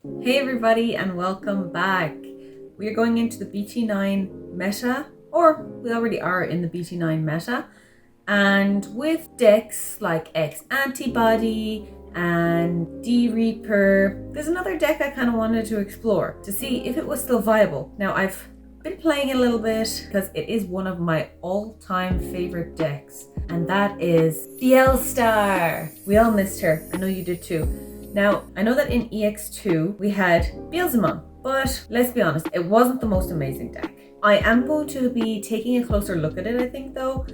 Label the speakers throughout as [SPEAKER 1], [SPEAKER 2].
[SPEAKER 1] Hey everybody and welcome back. We are going into the BT9 meta, or we already are in the BT9 meta, and with decks like X Antibody and D Reaper, there's another deck I kind of wanted to explore to see if it was still viable. Now I've been playing a little bit because it is one of my all-time favorite decks, and that is Beelstar. We all missed her. I know you did too. Now, I know that in EX2 we had Beelstarmon, but let's be honest, it wasn't the most amazing deck. I am going to be taking a closer look at it, I think though,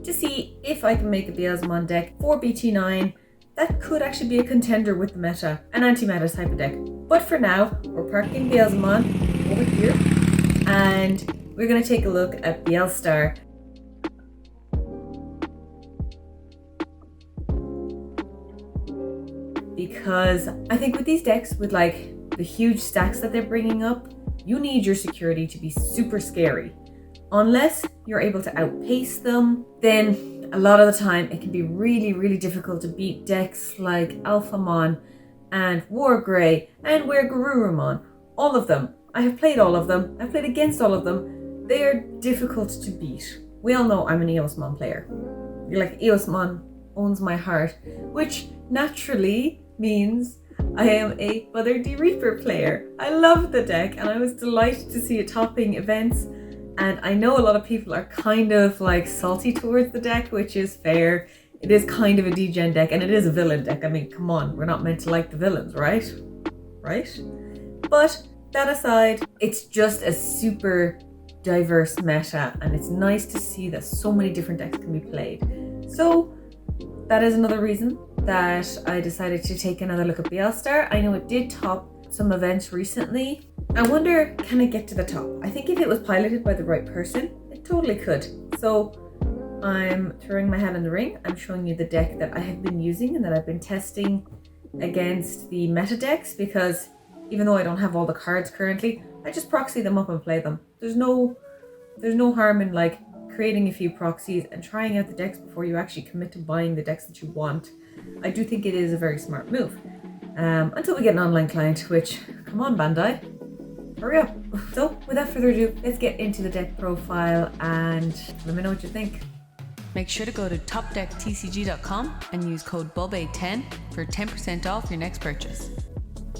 [SPEAKER 1] to see if I can make a Beelstarmon deck for BT9 that could actually be a contender with the meta, an anti-meta type of deck. But for now, we're parking Beelstarmon over here, and we're going to take a look at Beelstar. Because I think with these decks, with like the huge stacks that they're bringing up, you need your security to be super scary. Unless you're able to outpace them, then a lot of the time it can be really difficult to beat decks like Alphamon and Wargrey and Wergarurumon. All of them. I have played all of them. I've played against all of them. They are difficult to beat. We all know I'm an Eosmon player. Like, Eosmon owns my heart, which naturally means I am a Mother D Reaper player. I love the deck and I was delighted to see it topping events, and I know a lot of people are kind of like salty towards the deck, which is fair. It is kind of a degen deck and it is a villain deck. I mean, come on, we're not meant to like the villains, right? But that aside, it's just a super diverse meta and it's nice to see that so many different decks can be played. So that is another reason that I decided to take another look at Beelstar. I know it did top some events recently. I wonder, can it get to the top? I think if it was piloted by the right person, it totally could. So I'm throwing my hat in the ring. I'm showing you the deck that I have been using and that I've been testing against the meta decks, because even though I don't have all the cards currently, I just proxy them up and play them. There's no harm in like creating a few proxies and trying out the decks before you actually commit to buying the decks that you want. I do think it is a very smart move. Until we get an online client, which, come on Bandai, hurry up. So without further ado, let's get into the deck profile and let me know what you think.
[SPEAKER 2] Make sure to go to topdecktcg.com and use code BULBA10 for 10% off your next purchase.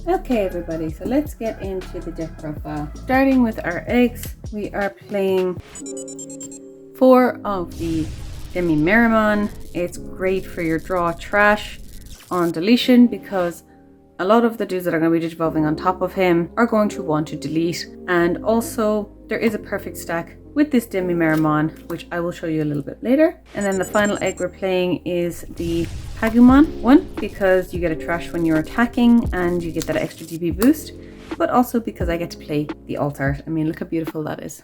[SPEAKER 1] Okay everybody, so let's get into the deck profile. Starting with our eggs, we are playing 4 of the Digimon. It's great for your draw trash on deletion, because a lot of the dudes that are going to be digivolving on top of him are going to want to delete. And also there is a perfect stack with this Digimon, which I will show you a little bit later. And then the final egg we're playing is the Pagumon one, because you get a trash when you're attacking and you get that extra DP boost, but also because I get to play the alt art. I mean, look how beautiful that is.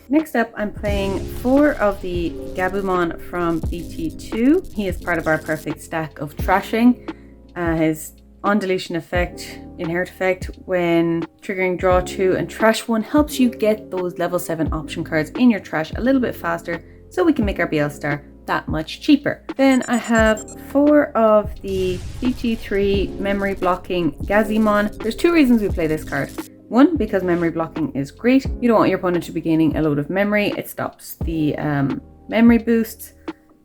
[SPEAKER 1] Next up, I'm playing 4 of the Gabumon from BT2. He is part of our perfect stack of trashing. His on deletion effect, inherit effect, when triggering draw 2 and trash 1 helps you get those level 7 option cards in your trash a little bit faster, so we can make our Beelstar that much cheaper. Then I have 4 of the BT3 memory blocking Gazimon. There's 2 reasons we play this card. 1, because memory blocking is great. You don't want your opponent to be gaining a load of memory. It stops the memory boosts.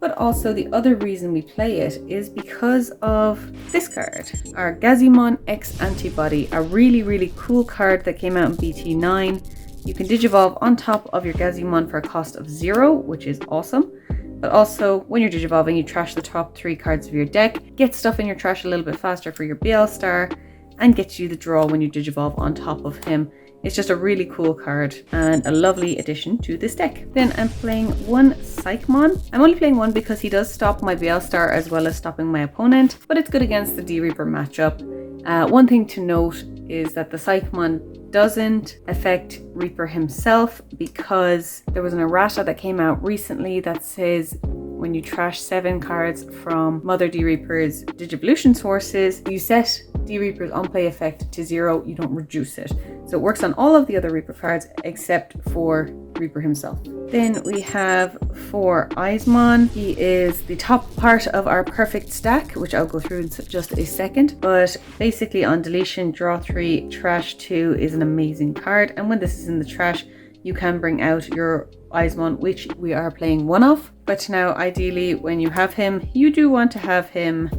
[SPEAKER 1] But also the other reason we play it is because of this card, our Gazimon X Antibody, a really cool card that came out in BT9. You can digivolve on top of your Gazimon for a cost of 0, which is awesome. But also, when you're digivolving, you trash the top 3 cards of your deck, get stuff in your trash a little bit faster for your Beelstar, and gets you the draw when you digivolve on top of him. It's just a really cool card and a lovely addition to this deck. Then I'm playing 1 Psychmon. I'm only playing 1 because he does stop my Beelstar as well as stopping my opponent, but it's good against the D Reaper matchup. One thing to note is that the Psychmon doesn't affect Reaper himself, because there was an errata that came out recently that says when you trash 7 cards from Mother D Reaper's Digivolution sources, you set D Reaper's on play effect to 0, you don't reduce it. So it works on all of the other Reaper cards except for Reaper himself. Then we have 4 Eismon. He is the top part of our perfect stack, which I'll go through in just a second. But basically on deletion, draw 3, trash 2 is an amazing card. And when this is in the trash, you can bring out your Eismon, which we are playing 1 of. But now ideally when you have him, you do want to have him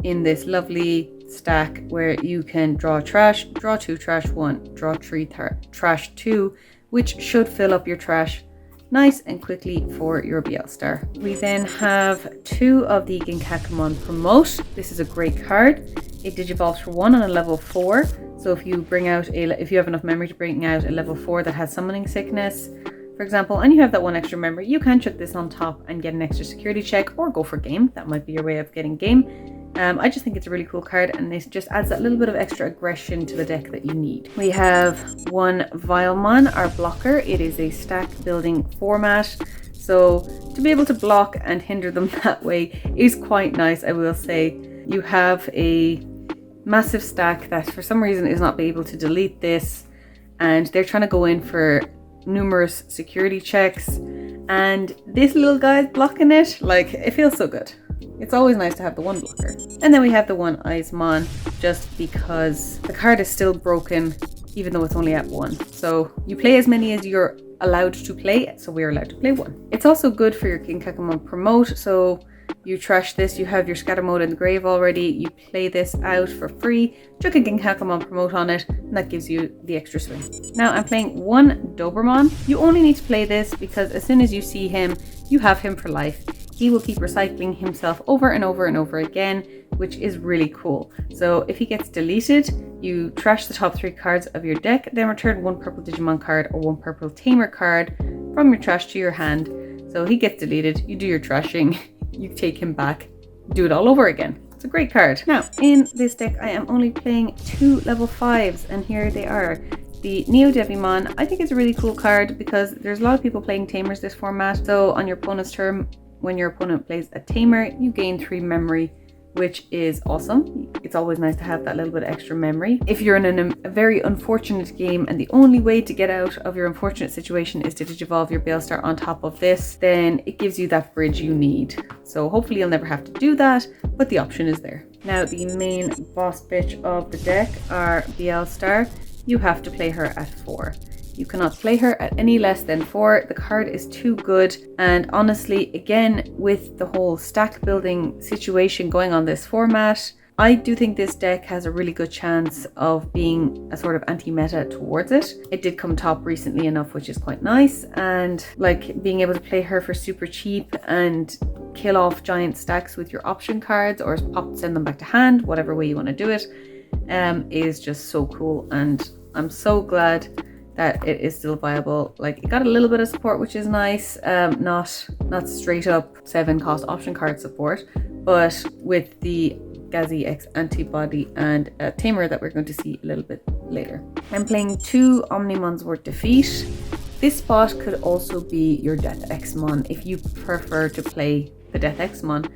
[SPEAKER 1] in this lovely stack where you can draw trash, draw 2, trash 1, draw 3, trash 2, which should fill up your trash nice and quickly for your Beelstar. We then have 2 of the Ginkakumon Promote. This is a great card. It digivolves for 1 on a level 4. So if you have enough memory to bring out a level 4 that has summoning sickness, for example, and you have that 1 extra memory, you can chuck this on top and get an extra security check or go for game. That might be your way of getting game. I just think it's a really cool card, and it just adds that little bit of extra aggression to the deck that you need. We have 1 Vilemon, our blocker. It is a stack building format, so to be able to block and hinder them that way is quite nice, I will say. You have a massive stack that for some reason is not able to delete this, and they're trying to go in for numerous security checks, and this little guy's blocking it. Like, it feels so good. It's always nice to have the 1 blocker. And then we have the 1 Eismon, just because the card is still broken, even though it's only at 1. So you play as many as you're allowed to play, so we're allowed to play 1. It's also good for your Ginkakumon Promote, so you trash this, you have your scatter mode in the grave already, you play this out for free, chuck a Ginkakumon Promote on it, and that gives you the extra swing. Now I'm playing 1 Dobermon. You only need to play this because as soon as you see him, you have him for life. He will keep recycling himself over and over and over again, which is really cool. So if he gets deleted, you trash the top 3 cards of your deck, then return 1 purple Digimon card or 1 purple Tamer card from your trash to your hand. So he gets deleted, you do your trashing, you take him back, do it all over again. It's a great card. Now, in this deck, I am only playing 2 level 5s, and here they are. The Neo Devimon, I think it's a really cool card because there's a lot of people playing Tamers this format. So on your opponent's turn, when your opponent plays a Tamer, you gain 3 memory, which is awesome. It's always nice to have that little bit of extra memory. If you're in a very unfortunate game and the only way to get out of your unfortunate situation is to digivolve your Beelstar on top of this, then it gives you that bridge you need. So hopefully you'll never have to do that, but the option is there. Now the main boss bitch of the deck are Beelstar. You have to play her at 4. You cannot play her at any less than 4. The card is too good, and honestly, again, with the whole stack building situation going on this format, I do think this deck has a really good chance of being a sort of anti-meta towards it. It did come top recently enough, which is quite nice, and like being able to play her for super cheap and kill off giant stacks with your option cards or send them back to hand, whatever way you want to do it, is just so cool, and I'm so glad that it is still viable. Like, it got a little bit of support, which is nice. Not straight up 7 cost option card support, but with the Gazi X antibody and Tamer that we're going to see a little bit later. I'm playing 2 Omnimon's Worth Defeat. This spot could also be your Death Xmon if you prefer to play the Death Xmon.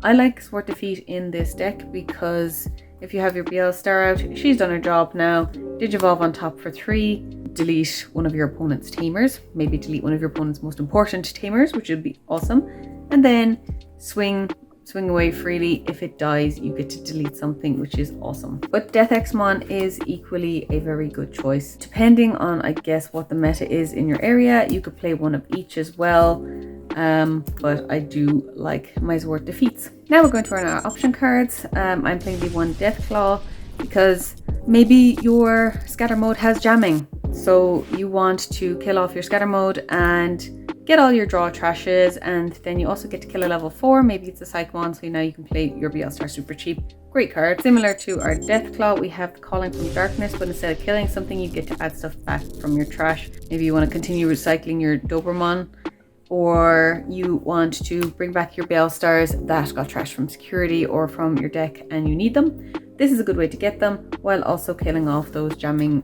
[SPEAKER 1] I like Sword Defeat in this deck because if you have your Beelstar out, she's done her job now. Digivolve on top for 3. Delete one of your opponent's Tamers. Maybe delete one of your opponent's most important Tamers, which would be awesome. And then swing away freely. If it dies, you get to delete something, which is awesome. But Death Xmon is equally a very good choice. Depending on, I guess, what the meta is in your area, you could play one of each as well. But I do like my Sword Defeats. Now we're going to run our option cards. I'm playing the 1 Deathclaw because maybe your scatter mode has jamming. So you want to kill off your scatter mode and get all your draw trashes, and then you also get to kill a level 4. Maybe it's a Psychmon, so now you can play your Beelstar super cheap. Great card. Similar to our Deathclaw, we have the Calling from Darkness, but instead of killing something, you get to add stuff back from your trash. Maybe you want to continue recycling your Dobermon, or you want to bring back your Beelstars that got trashed from security or from your deck and you need them. This is a good way to get them while also killing off those jamming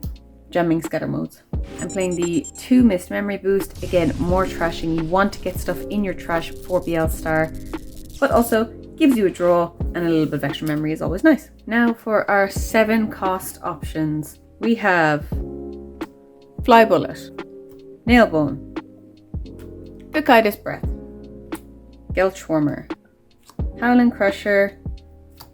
[SPEAKER 1] scatter modes. I'm playing the 2 Mist Memory Boost. Again, more trashing. You want to get stuff in your trash for Beelstar, but also gives you a draw, and a little bit of extra memory is always nice. Now for our 7 cost options. we have Fly Bullet, Nailbone, Bacchidus Breath, Gelchwarmer, Howling Crusher,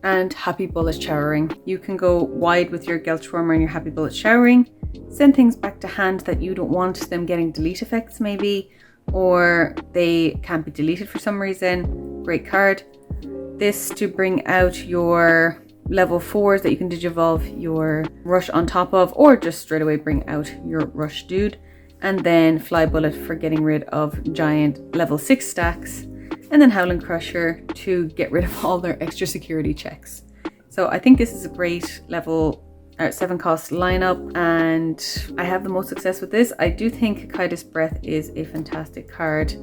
[SPEAKER 1] and Happy Bullet Showering. You can go wide with your Gelchwarmer and your Happy Bullet Showering. Send things back to hand that you don't want them getting delete effects maybe, or they can't be deleted for some reason. Great card. This to bring out your level 4s that you can digivolve your Rush on top of, or just straight away bring out your Rush dude. And then Fly Bullet for getting rid of giant level 6 stacks. And then Howling Crusher to get rid of all their extra security checks. So I think this is a great level 7 cost lineup, and I have the most success with this. I do think Bacchidus Breath is a fantastic card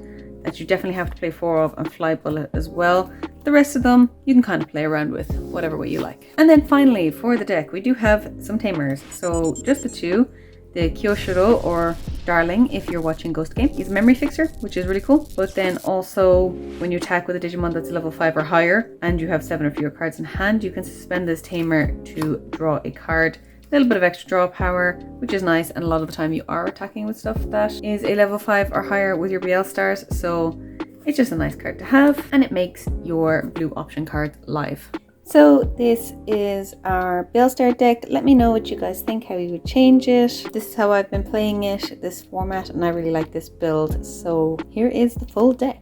[SPEAKER 1] that you definitely have to play 4 of, and Fly Bullet as well. The rest of them you can kind of play around with whatever way you like. And then finally for the deck, we do have some tamers. So just the 2. The Kyoshiro, or Darling if you're watching Ghost Game, is a memory fixer, which is really cool. But then also when you attack with a Digimon that's level 5 or higher and you have 7 or fewer cards in hand, you can suspend this tamer to draw a card. A little bit of extra draw power, which is nice, and a lot of the time you are attacking with stuff that is a level 5 or higher with your Beelstars, so it's just a nice card to have, and it makes your blue option card live. So this is our Beelstar deck. Let me know what you guys think, how you would change it. This is how I've been playing it, this format, and I really like this build. So here is the full deck.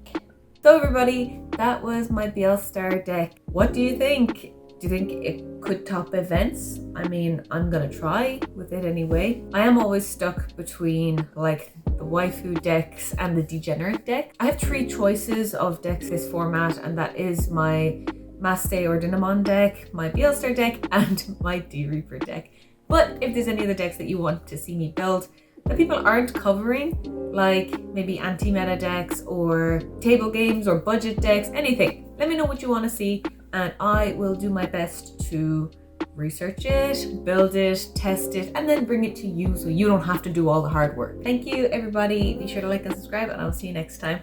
[SPEAKER 1] So everybody, that was my Beelstar deck. What do you think? Do you think it could top events? I mean, I'm gonna try with it anyway. I am always stuck between like the waifu decks and the degenerate deck. I have 3 choices of decks this format, and that is my Maste or Dinamon deck, my Beelstar deck, and my D-Reaper deck. But if there's any other decks that you want to see me build that people aren't covering, like maybe anti-meta decks or table games or budget decks, anything, let me know what you want to see, and I will do my best to research it, build it, test it, and then bring it to you so you don't have to do all the hard work. Thank you everybody. Be sure to like and subscribe, and I'll see you next time.